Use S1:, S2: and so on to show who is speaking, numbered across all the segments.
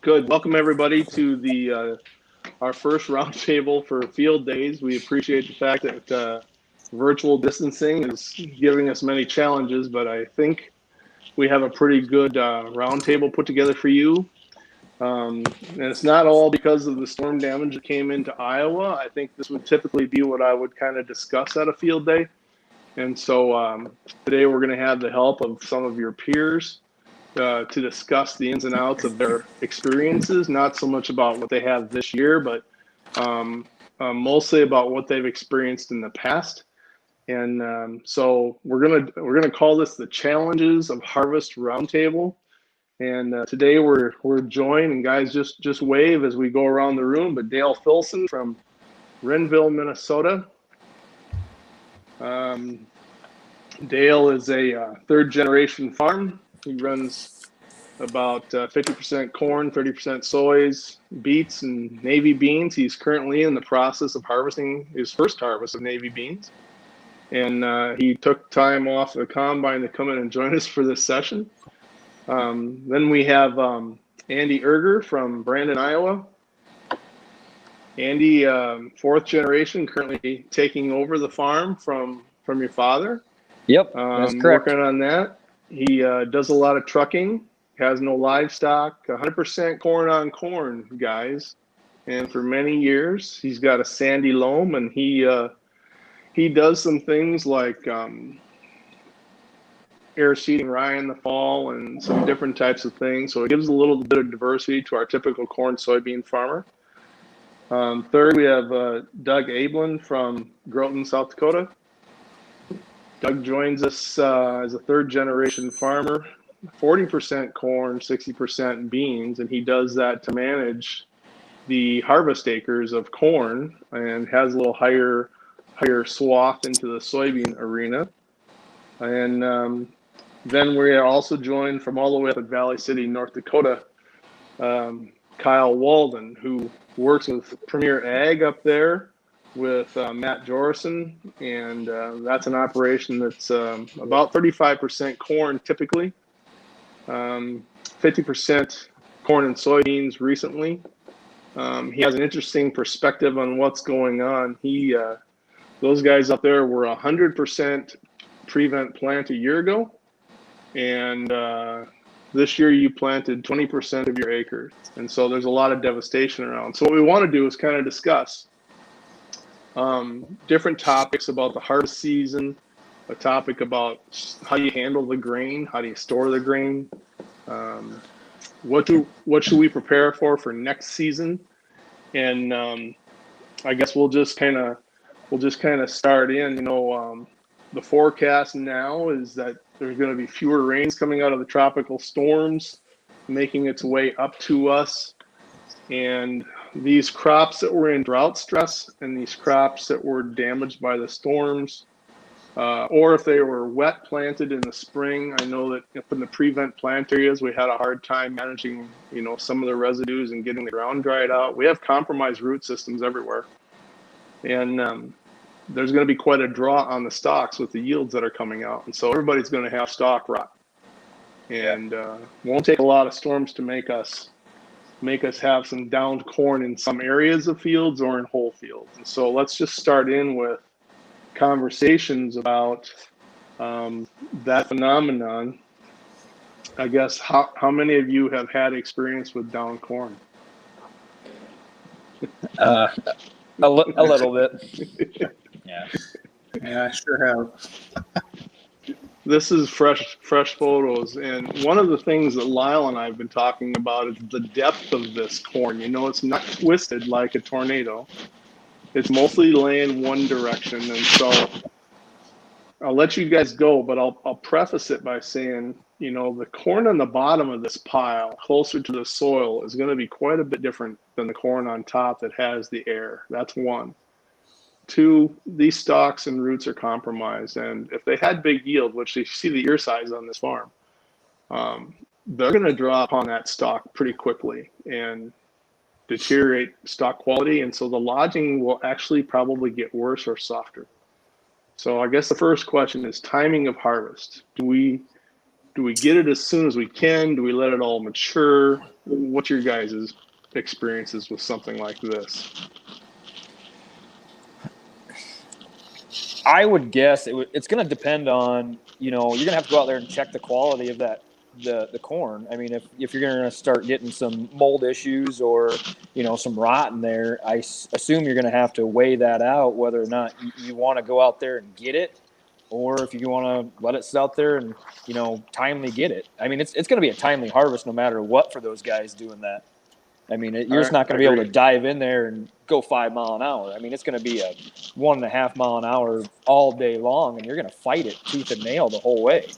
S1: Good. Welcome everybody to the our first roundtable for field days. We appreciate the fact that virtual distancing is giving us many challenges, but I think we have a pretty good roundtable put together for you. And it's not all because of the storm damage that came into Iowa. I think this would typically be what I would kind of discuss at a field day. And so today we're going to have the help of some of your peers to discuss the ins and outs of their experiences, not so much about what they have this year, but mostly about what they've experienced in the past. And so we're gonna call this the Challenges of Harvest Roundtable. And today we're joined, and guys, just wave as we go around the room. But Dale Filson from Renville, Minnesota. Dale is a third-generation farm. He runs about 50% corn, 30% soys, beets, and navy beans. He's currently in the process of harvesting his first harvest of navy beans. And he took time off the combine to come in and join us for this session. Then we have Andy Erger from Brandon, Iowa. Andy, fourth generation, currently taking over the farm from your father.
S2: Yep, that's correct.
S1: Working on that. He does a lot of trucking, has no livestock, 100% corn on corn, guys. And for many years, he's got a sandy loam, and he does some things like air seeding rye in the fall and some different types of things. So it gives a little bit of diversity to our typical corn soybean farmer. Third, we have Doug Ablin from Groton, South Dakota. Doug joins us as a third-generation farmer, 40% corn, 60% beans, and he does that to manage the harvest acres of corn and has a little higher swath into the soybean arena. And then we are also joined from all the way up at Valley City, North Dakota, Kyle Walden, who works with Premier Ag up there with Matt Jorison, and that's an operation that's about 35% corn typically, 50% corn and soybeans recently. He has an interesting perspective on what's going on. Those guys up there were 100% prevent plant a year ago, and this year you planted 20% of your acres, and so there's a lot of devastation around. So what we want to do is kind of discuss different topics about the harvest season, a topic about how you handle the grain, how do you store the grain, what should we prepare for next season, and I guess we'll just kind of start in. The forecast now is that there's going to be fewer rains coming out of the tropical storms, making its way up to us, and these crops that were in drought stress and these crops that were damaged by the storms, or if they were wet planted in the spring. I know that up in the prevent plant areas, we had a hard time managing, some of the residues and getting the ground dried out. We have compromised root systems everywhere. And there's going to be quite a draw on the stalks with the yields that are coming out. And so everybody's going to have stalk rot. And won't take a lot of storms to make us have some downed corn in some areas of fields or in whole fields. And so let's just start in with conversations about that phenomenon. I guess how many of you have had experience with downed corn?
S2: A little bit.
S3: Yeah, I sure have.
S1: This is fresh photos, and one of the things that Lyle and I have been talking about is the depth of this corn. It's not twisted like a tornado. It's mostly laying one direction, and so I'll let you guys go, but I'll preface it by saying, the corn on the bottom of this pile, closer to the soil, is going to be quite a bit different than the corn on top that has the air. That's one. Two, these stalks and roots are compromised, and if they had big yield, which you see the ear size on this farm, they're going to draw upon that stalk pretty quickly and deteriorate stalk quality, and so the lodging will actually probably get worse or softer. So I guess the first question is timing of harvest. Do we Do we get it as soon as we can? Do we let it all mature? What's your guys' experiences with something like this?
S2: I would guess it's going to depend on, you're going to have to go out there and check the quality of the corn. I mean, if you're going to start getting some mold issues or, some rot in there, I assume you're going to have to weigh that out, whether or not you want to go out there and get it, or if you want to let it sit out there and, timely get it. I mean, it's going to be a timely harvest no matter what for those guys doing that. I mean, you're just not going to be able to dive in there and go 5 mile an hour. I mean, it's going to be a 1.5 mile an hour all day long, and you're going to fight it tooth and nail the whole way.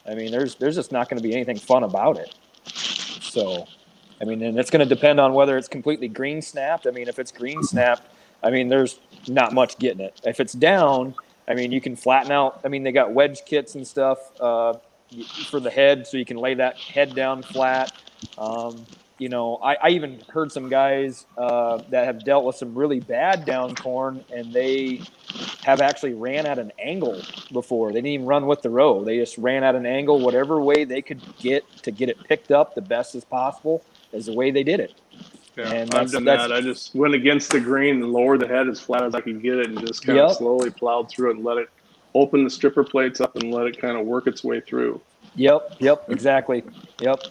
S2: I mean, there's just not going to be anything fun about it. So, I mean, and it's going to depend on whether it's completely green snapped. I mean, if it's green snapped, I mean, there's not much getting it. If it's down, I mean, you can flatten out. I mean, they got wedge kits and stuff for the head, so you can lay that head down flat. I even heard some guys that have dealt with some really bad down corn, and they have actually ran at an angle before. They didn't even run with the row. They just ran at an angle, whatever way they could get to get it picked up the best as possible is the way they did it.
S1: Yeah,
S2: and
S1: I've done that. I just went against the grain and lowered the head as flat as I could get it and just kind of slowly plowed through it and let it open the stripper plates up and let it kind of work its way through.
S2: Yep, exactly. Yep.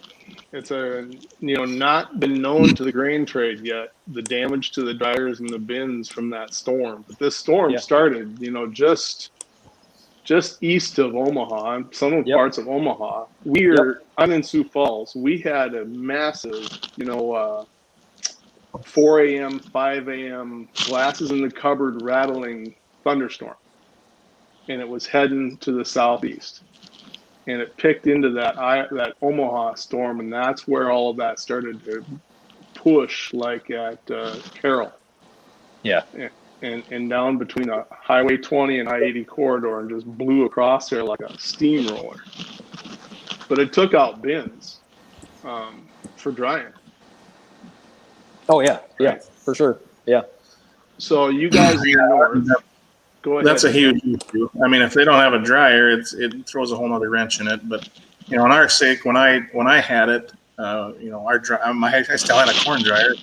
S1: It's not been known to the grain trade yet, the damage to the dryers and the bins from that storm. But this storm started, just east of Omaha, some parts of Omaha. I'm in Sioux Falls. We had a massive, 4 a.m., 5 a.m. glasses in the cupboard rattling thunderstorm. And it was heading to the southeast. And it picked into that Omaha storm, and that's where all of that started to push, like at Carroll.
S2: Yeah.
S1: And down between the Highway 20 and I-80 corridor, and just blew across there like a steamroller. But it took out bins for drying.
S2: Oh yeah, right? For sure. Yeah.
S1: So you guys in the north. Go ahead.
S3: That's a huge issue. I mean, if they don't have a dryer, it throws a whole other wrench in it. But on our sake, when I had it, I still had a corn dryer.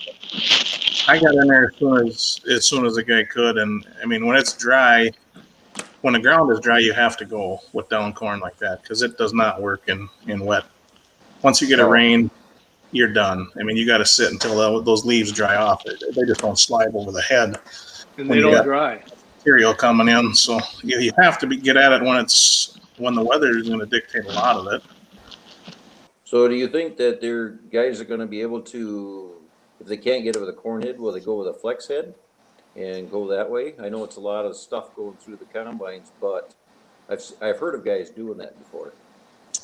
S3: I got in there as soon as the guy could, and I mean, when it's dry, when the ground is dry, you have to go with down corn like that because it does not work in wet. Once you get a rain, you're done. I mean, you got to sit until those leaves dry off. They just don't slide over the head,
S1: and they don't dry.
S3: Material coming in, so you have to get at it when the weather is going to dictate a lot of it.
S4: So do you think that their guys are going to be able to, if they can't get it with a corn head, will they go with a flex head and go that way? I know it's a lot of stuff going through the combines, but I've heard of guys doing that before.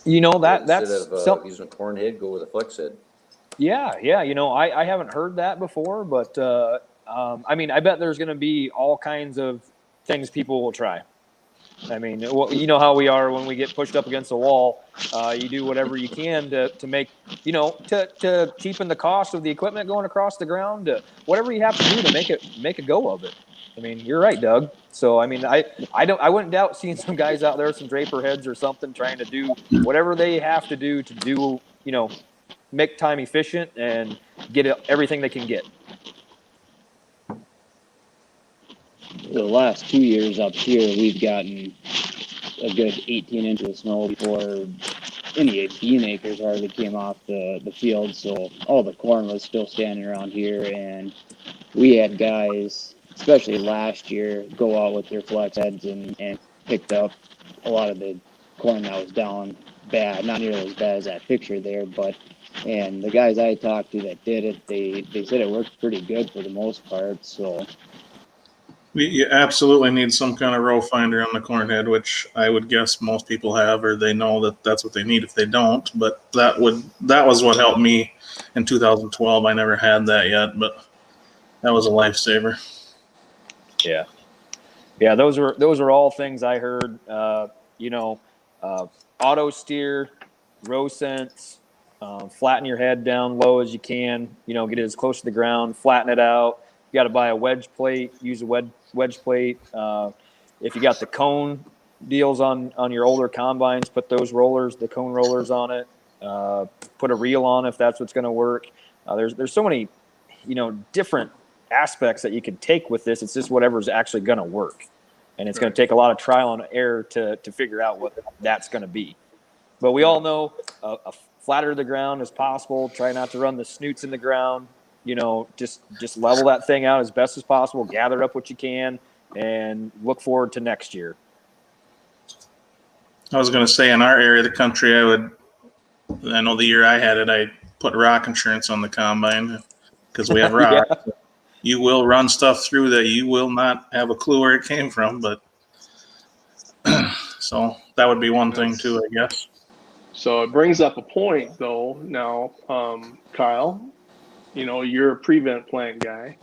S2: That's
S4: instead of using a corn head, go with a flex head.
S2: Yeah. I haven't heard that before, but I mean, I bet there's going to be all kinds of things people will try. I mean, you know how we are when we get pushed up against the wall. You do whatever you can to make, to cheapen the cost of the equipment going across the ground. Whatever you have to do to make a go of it. I mean, you're right, Doug. So I mean, I wouldn't doubt seeing some guys out there, some draper heads or something, trying to do whatever they have to do, make time efficient and get everything they can get.
S5: The last 2 years up here, we've gotten a good 18 inches of snow before any bean acres hardly came off the field. So all the corn was still standing around here. And we had guys, especially last year, go out with their flex heads and picked up a lot of the corn that was down bad. Not nearly as bad as that picture there, and the guys I talked to that did it, they said it worked pretty good for the most part. So
S3: you absolutely need some kind of row finder on the corn head, which I would guess most people have, or they know that that's what they need if they don't. But that was what helped me in 2012. I never had that yet, but that was a lifesaver.
S2: Yeah. Those are all things I heard. Auto steer, row sense, flatten your head down low as you can. Get it as close to the ground, flatten it out. You got to buy a wedge plate. Use a wedge plate. If you got the cone, deals on your older combines. Put those rollers, the cone rollers on it. Put a reel on if that's what's going to work. There's so many, different aspects that you can take with this. It's just whatever's actually going to work, and it's going to take a lot of trial and error to figure out what that's going to be. But we all know a flatter the ground as possible. Try not to run the snoots in the ground. Just level that thing out as best as possible. Gather up what you can, and look forward to next year.
S3: I was going to say, in our area of the country, I know the year I had it, I put rock insurance on the combine because we have rock.
S2: Yeah.
S3: You will run stuff through that you will not have a clue where it came from, but so that would be one thing too, I guess.
S1: So it brings up a point, though. Now, Kyle, you're a prevent plant guy.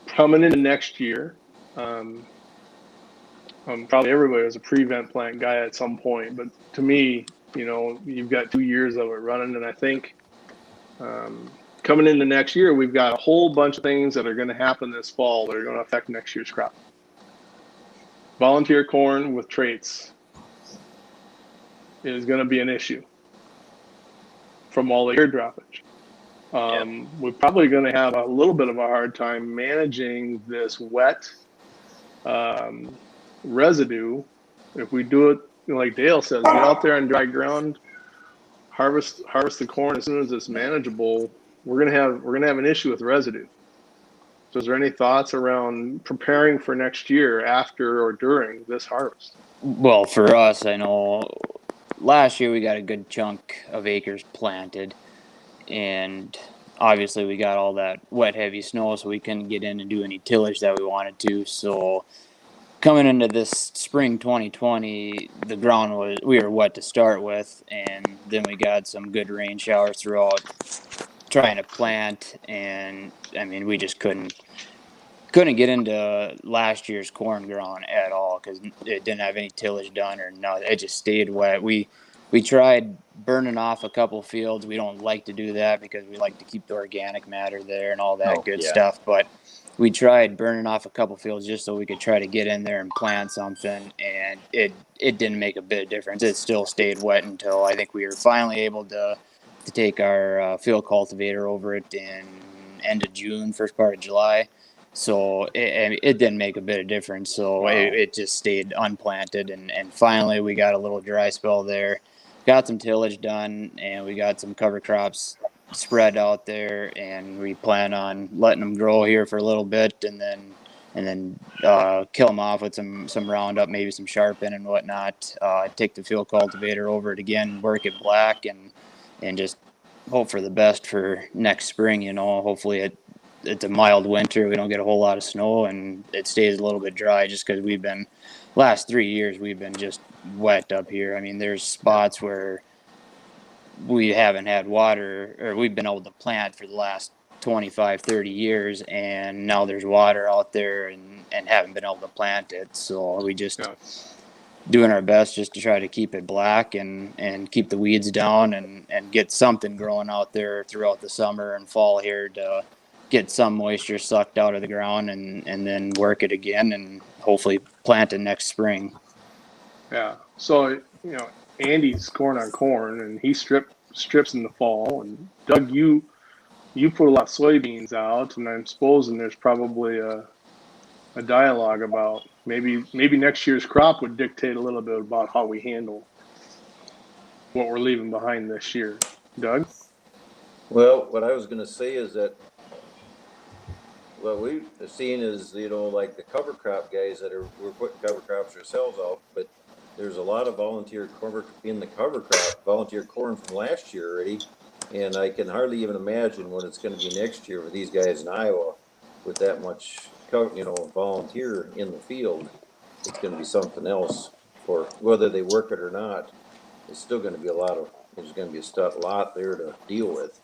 S1: Coming into next year, probably everybody was a prevent plant guy at some point. But to me, you've got 2 years of it running, and I think coming into next year, we've got a whole bunch of things that are going to happen this fall that are going to affect next year's crop. Volunteer corn with traits is going to be an issue from all the ear droppage. We're probably going to have a little bit of a hard time managing this wet residue. If we do it like Dale says, get out there on dry ground, harvest the corn as soon as it's manageable. We're gonna have an issue with residue. So is there any thoughts around preparing for next year after or during this harvest?
S5: Well, for us, I know last year we got a good chunk of acres planted, and obviously we got all that wet, heavy snow, so we couldn't get in and do any tillage that we wanted to. So coming into this spring 2020, the ground we were wet to start with, and then we got some good rain showers throughout trying to plant, and I mean we just couldn't get into last year's corn ground at all because it didn't have any tillage done or no, it just stayed wet. We tried burning off a couple fields. We don't like to do that because we like to keep the organic matter there and all that good stuff, but we tried burning off a couple fields just so we could try to get in there and plant something, and it didn't make a bit of difference. It still stayed wet until I think we were finally able to take our field cultivator over it in end of June, first part of July. So it didn't make a bit of difference. So wow. It just stayed unplanted, and finally we got a little dry spell there, got some tillage done, and we got some cover crops spread out there, and we plan on letting them grow here for a little bit, and then kill them off with some Roundup, maybe some Sharpen and whatnot. Take the field cultivator over it again, work it black, and just hope for the best for next spring. Hopefully it's a mild winter. We don't get a whole lot of snow, and it stays a little bit dry just because last 3 years we've been just wet up here. I mean, there's spots where we haven't had water, or we've been able to plant for the last 25, 30 years, and now there's water out there and haven't been able to plant it. So we just doing our best just to try to keep it black and keep the weeds down and get something growing out there throughout the summer and fall here to get some moisture sucked out of the ground and then work it again and hopefully plant it next spring.
S1: Yeah. So, Andy's corn on corn, and he strips in the fall. And Doug, you put a lot of soybeans out, and I'm supposing there's probably a dialogue about maybe next year's crop would dictate a little bit about how we handle what we're leaving behind this year. Doug?
S4: Well, what I was going to say is that what we've seen is, like the cover crop guys we're putting cover crops ourselves out, but there's a lot of volunteer corn in the cover crop, volunteer corn from last year already. And I can hardly even imagine what it's going to be next year with these guys in Iowa with that much, volunteer in the field. It's going to be something else for whether they work it or not. It's still going to be there's going to be a lot there to deal with.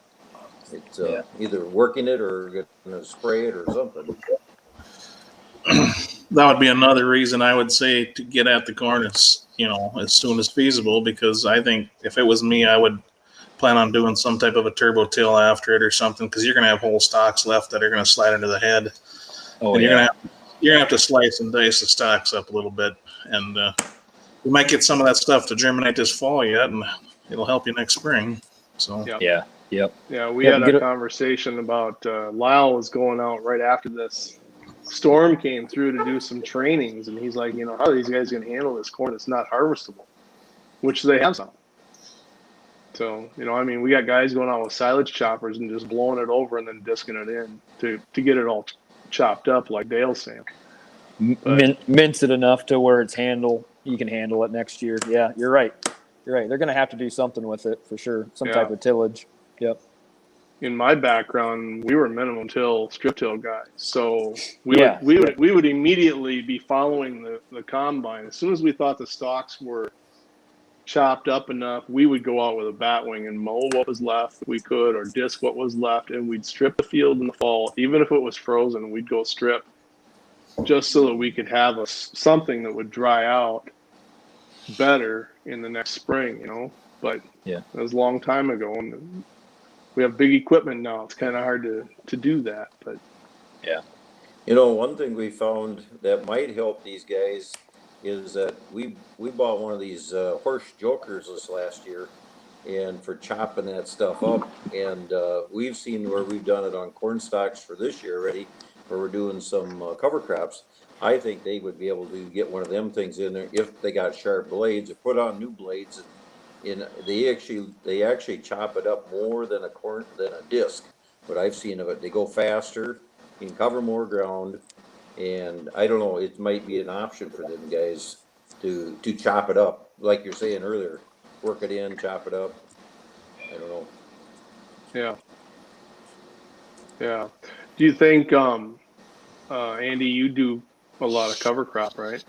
S4: It's either working it or going to spray it or something.
S3: That would be another reason I would say to get at the corn as soon as feasible, because I think if it was me, I would plan on doing some type of a turbo till after it or something, because you're going to have whole stalks left that are going to slide into the head. Oh, and you're going to have to slice and dice the stalks up a little bit. And we might get some of that stuff to germinate this fall yet, and it'll help you next spring. So
S1: Yeah.
S2: Yeah. Yep.
S1: Yeah, we
S2: Yeah,
S1: had
S2: get
S1: a
S2: it-
S1: conversation about Lyle was going out right after this storm came through to do some trainings, and he's like, how are these guys going to handle this corn that's not harvestable? Which they have some. So, we got guys going out with silage choppers and just blowing it over and then disking it in to get it all chopped up like Dale's saying.
S2: mince it enough to where you can handle it next year. Yeah, you're right. They're going to have to do something with it for sure. Some type of tillage. Yep.
S1: In my background, we were minimum till, strip till guys. So we would immediately be following the combine. As soon as we thought the stalks were chopped up enough, we would go out with a batwing and mow what was left if we could, or disc what was left, and we'd strip the field in the fall. Even if it was frozen, we'd go strip just so that we could have something that would dry out better in the next spring, But it was a long time ago, and we have big equipment now. It's kind of hard to do that, but
S2: yeah.
S4: One thing we found that might help these guys is that we bought one of these horse jokers this last year, and for chopping that stuff up, and we've seen where we've done it on corn stalks for this year already, where we're doing some cover crops. I think they would be able to get one of them things in there if they got sharp blades, or put on new blades. And they actually chop it up more than a disc. What I've seen of it, they go faster, you can cover more ground, and I don't know, it might be an option for them guys to chop it up, like you're saying earlier, work it in, chop it up. I don't know.
S1: Yeah. Do you think, Andy, you do a lot of cover crop, right?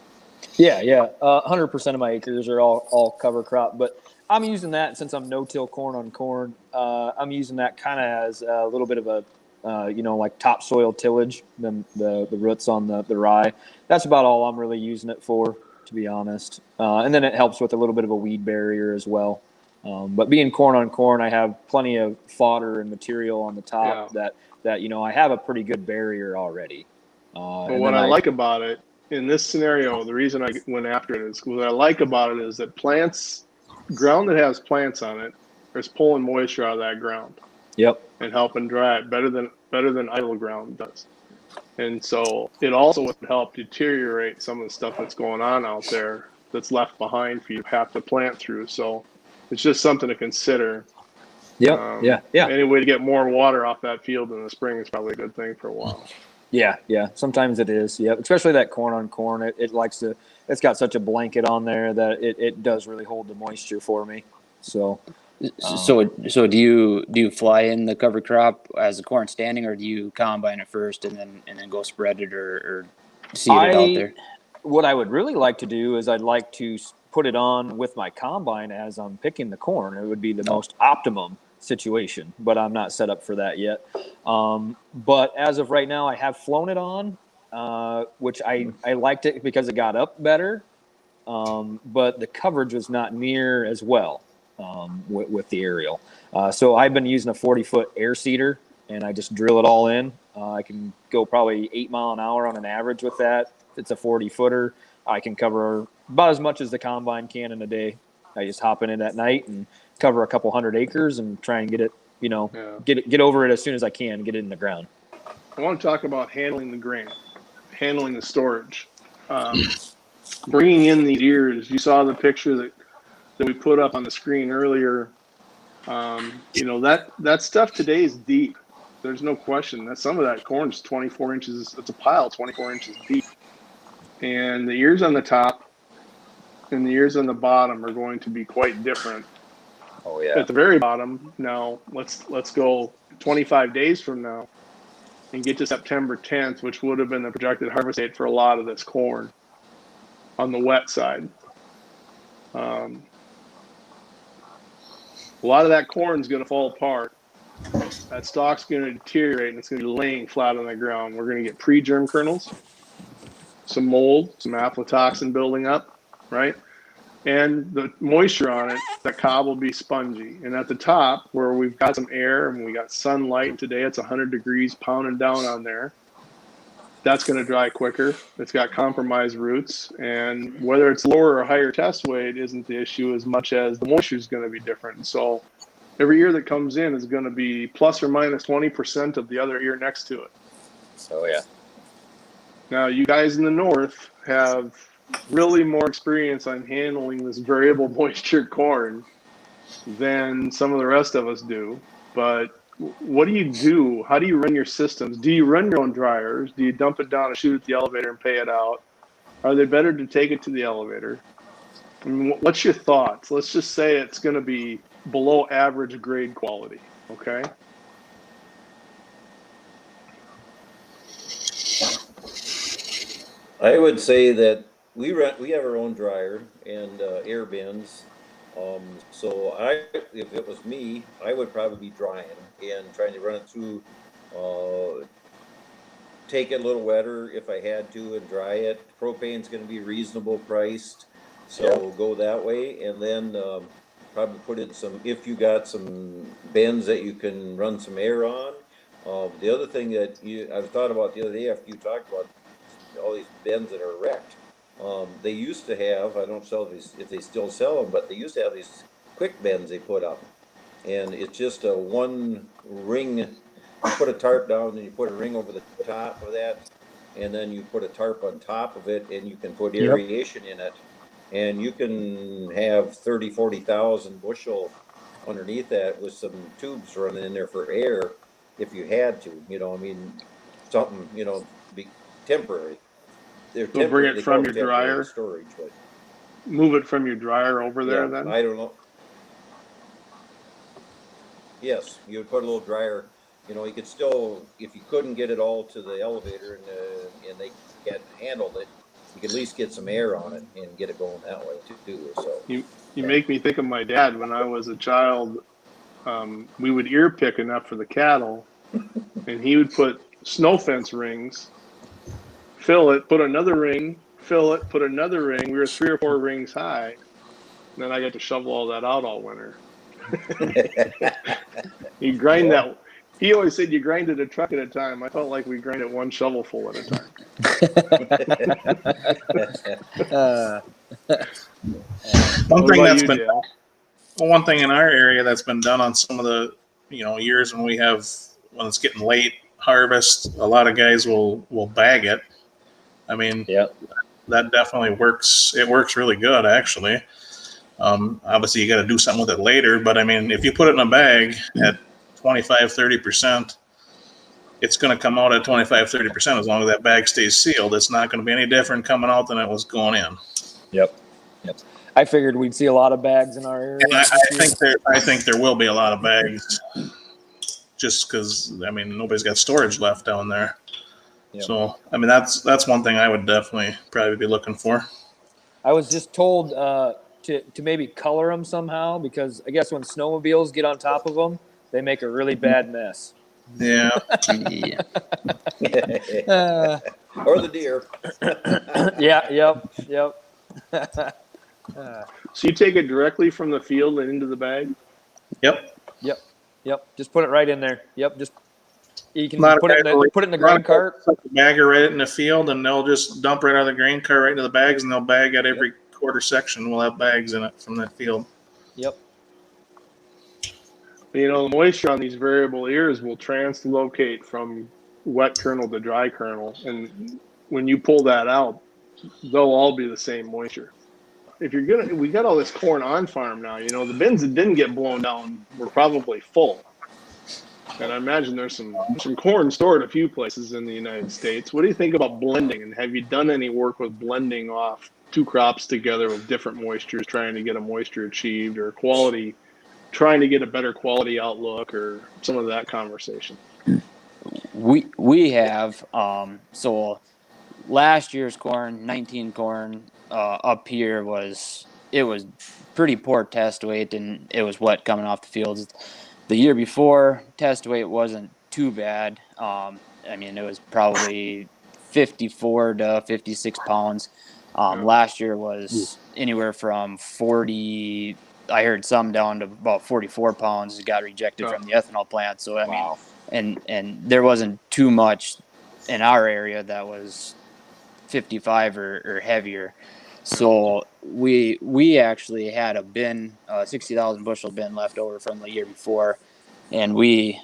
S2: Yeah. 100% of my acres are all cover crop, but I'm using that since I'm no-till corn on corn. I'm using that kind of as a little bit of a, like topsoil tillage, the roots on the rye. That's about all I'm really using it for, to be honest. And then it helps with a little bit of a weed barrier as well. But being corn on corn, I have plenty of fodder and material on the top that I have a pretty good barrier already.
S1: But what I like about it in this scenario, the reason I went after it is what I like about it is that ground that has plants on it is pulling moisture out of that ground.
S2: Yep.
S1: And helping dry it better than idle ground does. And so it also would help deteriorate some of the stuff that's going on out there that's left behind for you to have to plant through. So it's just something to consider.
S2: Yep. Yeah.
S1: Any way to get more water off that field in the spring is probably a good thing for a while.
S2: Yeah. Sometimes it is. Yep. Especially that corn on corn. It's got such a blanket on there that it does really hold the moisture for me. So
S5: do you fly in the cover crop as the corn standing, or do you combine it first and then go spread it or seed it out there?
S2: What I would really like to do is I'd like to put it on with my combine as I'm picking the corn. It would be the most optimum situation, but I'm not set up for that yet. But as of right now, I have flown it on, which I liked it because it got up better, but the coverage was not near as well with the aerial. So I've been using a 40-foot air seeder, and I just drill it all in. I can go probably 8 miles an hour on an average with that. If it's a 40-footer, I can cover about as much as the combine can in a day. I just hop in it at night and cover a couple hundred acres and try and get it, get over it as soon as I can, get it in the ground.
S1: I want to talk about handling the grain, handling the storage, bringing in these ears. You saw the picture that we put up on the screen earlier. That stuff today is deep. There's no question that some of that corn is 24 inches. It's a pile 24 inches deep. And the ears on the top and the ears on the bottom are going to be quite different.
S2: Oh yeah.
S1: At the very bottom, now let's go 25 days from now and get to September 10th, which would have been the projected harvest date for a lot of this corn on the wet side. A lot of that corn is going to fall apart. That stalk's going to deteriorate, and it's going to be laying flat on the ground. We're going to get pre-germ kernels, some mold, some aflatoxin building up, right? And the moisture on it, that cob will be spongy. And at the top, where we've got some air and we got sunlight, today it's 100 degrees pounding down on there. that's going to dry quicker. It's got compromised roots, and whether it's lower or higher test weight isn't the issue as much as the moisture is going to be different. So every ear that comes in is going to be plus or minus 20% of the other ear next to it.
S2: So yeah.
S1: Now, you guys in the north have really more experience on handling this variable moisture corn than some of the rest of us do. But what do you do? How do you run your systems? Do you run your own dryers? Do you dump it down a chute at the elevator and pay it out? Are they better to take it to the elevator? I mean, what's your thoughts? Let's just say it's going to be below average grade quality, okay?
S4: I would say that we have our own dryer and air bins. So if it was me, I would probably be drying and trying to run it through, take it a little wetter if I had to and dry it. Propane's going to be reasonable priced, so go that way. And then probably put in some, if you got some bins that you can run some air on. The other thing that I've thought about the other day after you talked about all these bins that are wrecked. They used to have, I don't know if they still sell them, but they used to have these quick bends they put up. And it's just a one ring, you put a tarp down and you put a ring over the top of that. And then you put a tarp on top of it and you can put aeration in it. And you can have 30, 40,000 bushel underneath that with some tubes running in there for air if you had to, something, be temporary.
S1: So bring it from your dryer,
S4: storage, but
S1: move it from your dryer over there then?
S4: I don't know. Yes, you would put a little dryer, you could still, if you couldn't get it all to the elevator and they can't handle it, you could at least get some air on it and get it going that way too. So
S1: You make me think of my dad when I was a child. We would ear pick enough for the cattle, and he would put snow fence rings, fill it, put another ring, fill it, put another ring. We were 3 or 4 rings high. And then I got to shovel all that out all winter. You grind that. He always said you grind it a truck at a time. I felt like we grind it one shovelful at a time.
S3: One thing in our area that's been done on some of the years when it's getting late harvest, a lot of guys will bag it. I mean, that definitely works. It works really good, actually. Obviously, you got to do something with it later. But, I mean, if you put it in a bag at 25, 30%, it's going to come out at 25, 30% as long as that bag stays sealed. It's not going to be any different coming out than it was going in.
S2: Yep. I figured we'd see a lot of bags in our area.
S3: I think there will be a lot of bags just because, nobody's got storage left down there. Yep. So, that's one thing I would definitely probably be looking for.
S2: I was just told to maybe color them somehow because I guess when snowmobiles get on top of them, they make a really bad mess.
S3: Yeah.
S4: Or the deer.
S2: Yep.
S1: So you take it directly from the field and into the bag?
S3: Yep.
S2: Just put it right in there. Just you can put it in the grain cart.
S3: Put the bagger right in the field, and they'll just dump right out of the grain cart right into the bags, and they'll bag at every quarter section. We'll have bags in it from that field.
S2: Yep.
S1: The moisture on these variable ears will translocate from wet kernel to dry kernel, and when you pull that out, they'll all be the same moisture. If we got all this corn on farm now. The bins that didn't get blown down were probably full, and I imagine there's some corn stored a few places in the United States. What do you think about blending? And have you done any work with blending off 2 crops together with different moistures, trying to get a moisture achieved or quality? Trying to get a better quality outlook or some of that conversation?
S5: We have so last year's corn, 19 corn up here was pretty poor test weight, and it was wet coming off the fields. The year before, test weight wasn't too bad. It was probably 54 to 56 pounds. Last year was anywhere from 40. I heard some down to about 44 pounds got rejected from the ethanol plant. So, and there wasn't too much in our area that was 55 or heavier. So we actually had a bin, 60,000 bushel bin left over from the year before, and we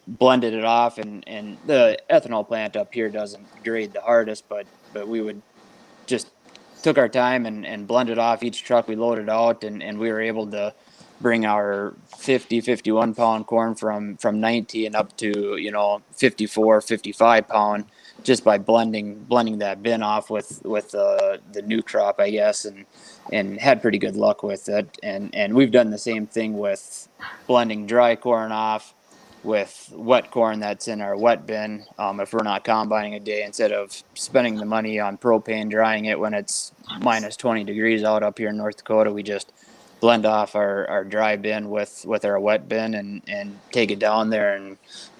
S5: blended it off. And the ethanol plant up here doesn't grade the hardest, but we would just took our time and blended off each truck we loaded out, and we were able to bring our 51 pound corn from 90 and up to 54, 55 pound just by blending that bin off with the new crop, I guess, and had pretty good luck with it. And we've done the same thing with blending dry corn off with wet corn that's in our wet bin. If we're not combining a day, instead of spending the money on propane drying it when it's minus 20 degrees out up here in North Dakota, we just blend off our dry bin with our wet bin and take it down there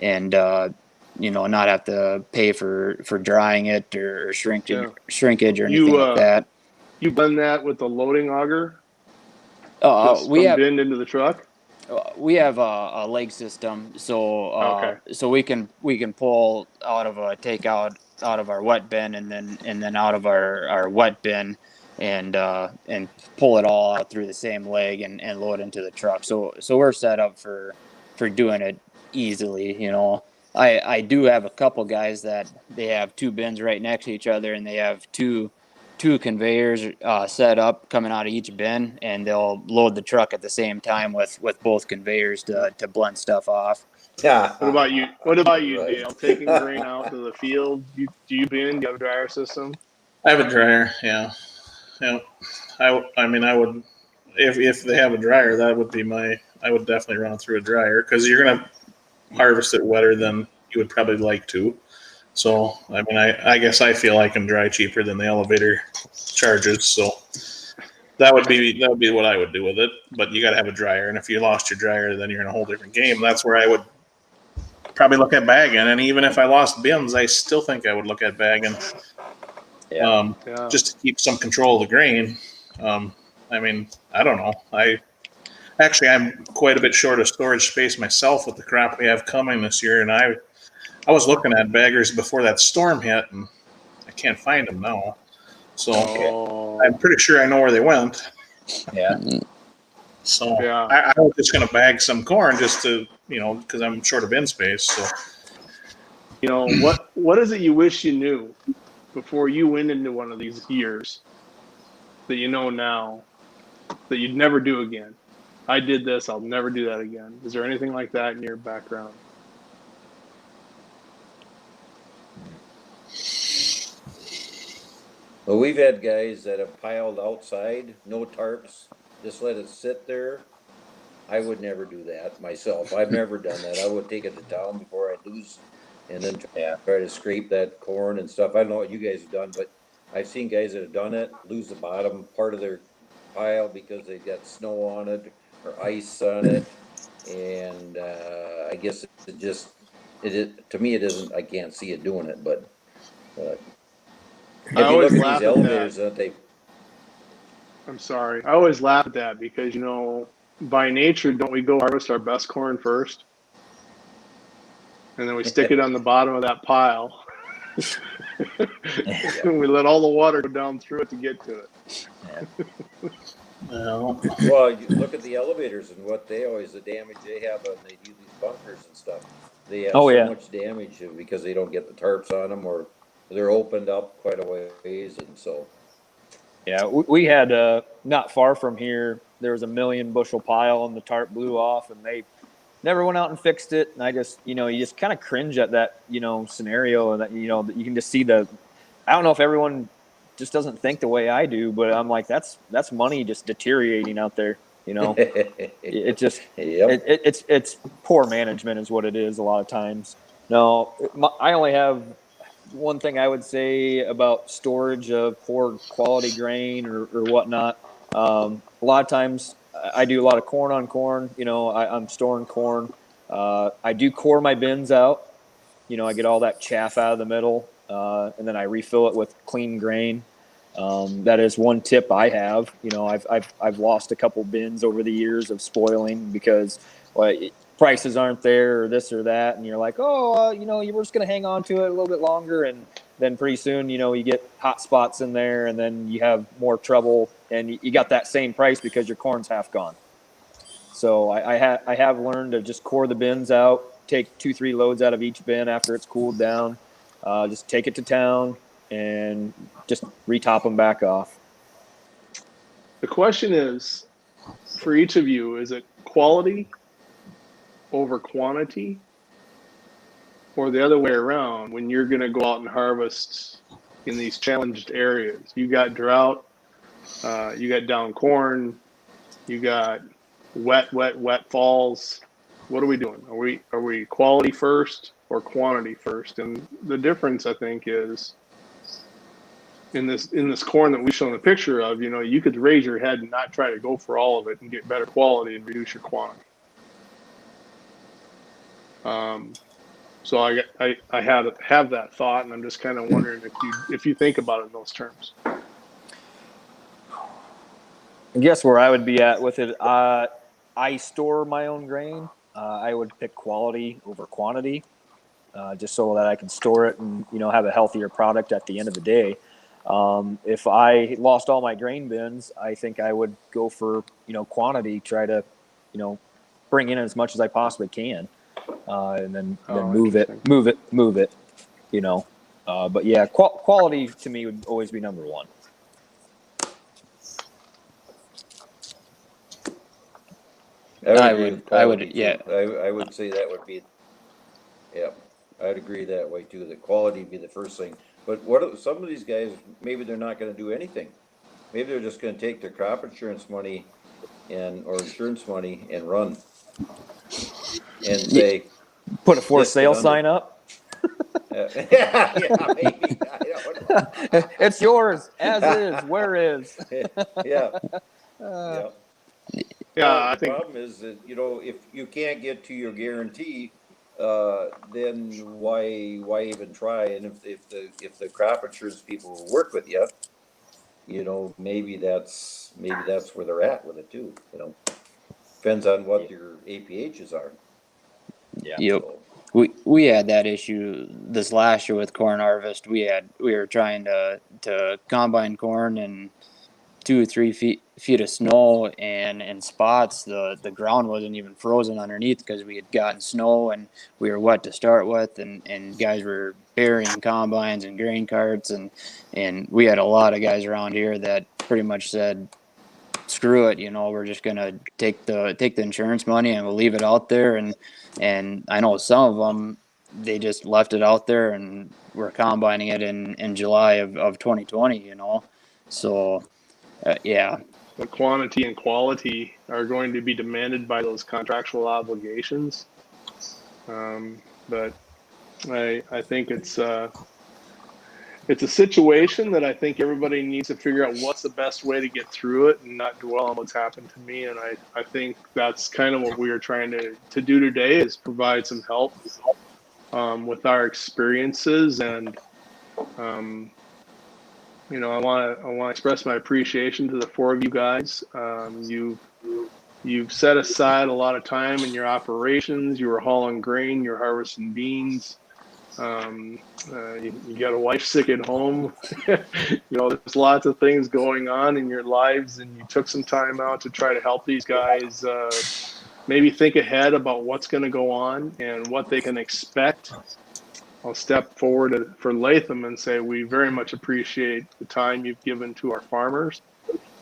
S5: and not have to pay for drying it or shrinkage or anything like that.
S1: You blend that with the loading auger?
S5: We have
S1: bin into the truck?
S5: We have a leg system, so so we can pull out of a takeout out of our wet bin and then out of our wet bin and pull it all out through the same leg and load into the truck. So we're set up for doing it easily. I do have a couple guys that they have two bins right next to each other, and they have two conveyors set up coming out of each bin, and they'll load the truck at the same time with both conveyors to blend stuff off.
S4: Yeah.
S1: What about you?
S4: Right.
S1: Dale? Taking grain out to the field? Do you bin? Do you have a dryer system?
S3: I have a dryer. Yeah. I mean, I would, if they have a dryer, that would be I would definitely run it through a dryer, because you're going to harvest it wetter than you would probably like to. So, I mean, I guess I feel I can dry cheaper than the elevator charges. So that would be what I would do with it. But you got to have a dryer. And if you lost your dryer, then you're in a whole different game. That's where I would probably look at bagging. And even if I lost bins, I still think I would look at bagging. Just to keep some control of the grain. I mean, I don't know. I'm quite a bit short of storage space myself with the crop we have coming this year. And I was looking at baggers before that storm hit, and I can't find them now. So I'm pretty sure I know where they went.
S2: Yeah.
S3: So I was just going to bag some corn just to, because I'm short of bin space. So,
S1: what is it you wish you knew before you went into one of these years that you know now that you'd never do again? I did this, I'll never do that again. Is there anything like that in your background?
S4: Well, we've had guys that have piled outside, no tarps, just let it sit there. I would never do that myself. I've never done that. I would take it to town before I lose, and then try to scrape that corn and stuff. I don't know what you guys have done, but I've seen guys that have done it, lose the bottom part of their pile because they got snow on it or ice on it. And I guess to me, it isn't, I can't see it doing it, but if you look at these elevators,
S1: I'm sorry. I always laugh at that because, by nature, don't we go harvest our best corn first? And then we stick it on the bottom of that pile. And we let all the water go down through it to get to it.
S4: Well, you look at the elevators and the damage they have when they do these bunkers and stuff. They have much damage because they don't get the tarps on them, or they're opened up quite a ways, and so.
S2: Yeah, we had not far from here, there was a 1,000,000 bushel pile and the tarp blew off, and they never went out and fixed it. And I just, you just kind of cringe at that, scenario, that, that you can just see I don't know if everyone just doesn't think the way I do, but I'm like, that's money just deteriorating out there. It just, it's poor management is what it is a lot of times. No, I only have one thing I would say about storage of poor quality grain or whatnot. A lot of times I do a lot of corn on corn. I'm storing corn. I do core my bins out. I get all that chaff out of the middle, and then I refill it with clean grain. That is one tip I have. I've lost a couple bins over the years of spoiling because prices aren't there or this or that, and you're like, oh, we're just going to hang on to it a little bit longer, and then pretty soon, you get hot spots in there, and then you have more trouble, and you got that same price because your corn's half gone. So I have learned to just core the bins out, take 2-3 loads out of each bin after it's cooled down, just take it to town, and just retop them back off.
S1: The question is, for each of you, is it quality over quantity, or the other way around? When you're going to go out and harvest in these challenged areas, you got drought, you got down corn, you got wet falls. What are we doing? Are we quality first or quantity first? And the difference, I think, is in this corn that we show in the picture of, you could raise your head and not try to go for all of it and get better quality and reduce your quantity. So I have that thought, and I'm just kind of wondering if you think about it in those terms.
S2: I guess where I would be at with it, I store my own grain. I would pick quality over quantity, just so that I can store it and have a healthier product at the end of the day. If I lost all my grain bins, I think I would go for quantity, try to bring in as much as I possibly can, and then move it. But yeah, quality to me would always be number one.
S4: I would say that would be, yeah, I'd agree that way too, that quality would be the first thing. But some of these guys, maybe they're not going to do anything. Maybe they're just going to take their crop insurance money or insurance money and run and say,
S2: put a for sale sign up.
S4: Yeah, maybe. I don't know.
S2: It's yours, as is, where is.
S4: Yeah.
S1: Yeah, I
S4: the
S1: think
S4: problem is that if you can't get to your guarantee, then why even try? And if the crop insurance people will work with you, maybe that's where they're at with it too. Depends on what your APHs are.
S2: Yeah.
S5: Yep.
S4: So,
S5: We had that issue this last year with corn harvest. We were trying to combine corn and 2 or 3 feet of snow, and in spots the ground wasn't even frozen underneath because we had gotten snow and we were wet to start with, and guys were burying combines and grain carts, and we had a lot of guys around here that pretty much said, screw it, we're just gonna take the insurance money and we'll leave it out there, and I know some of them, they just left it out there and we're combining it in July of 2020, so yeah.
S1: the quantity and quality are going to be demanded by those contractual obligations. But I think it's a situation that I think everybody needs to figure out what's the best way to get through it and not dwell on what's happened to me. And I think that's kind of what we are trying to do today, is provide some help with our experiences. And I want to express my appreciation to the 4 of you guys. You've set aside a lot of time in your operations. You were hauling grain, you're harvesting beans. You got a wife sick at home. There's lots of things going on in your lives, and you took some time out to try to help these guys maybe think ahead about what's going to go on and what they can expect. I'll step forward for Latham and say we very much appreciate the time you've given to our farmers,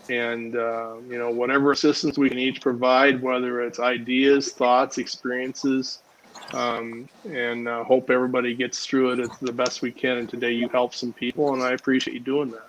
S1: and whatever assistance we can each provide, whether it's ideas, thoughts, experiences, and hope everybody gets through it the best we can. And today you helped some people, and I appreciate you doing that.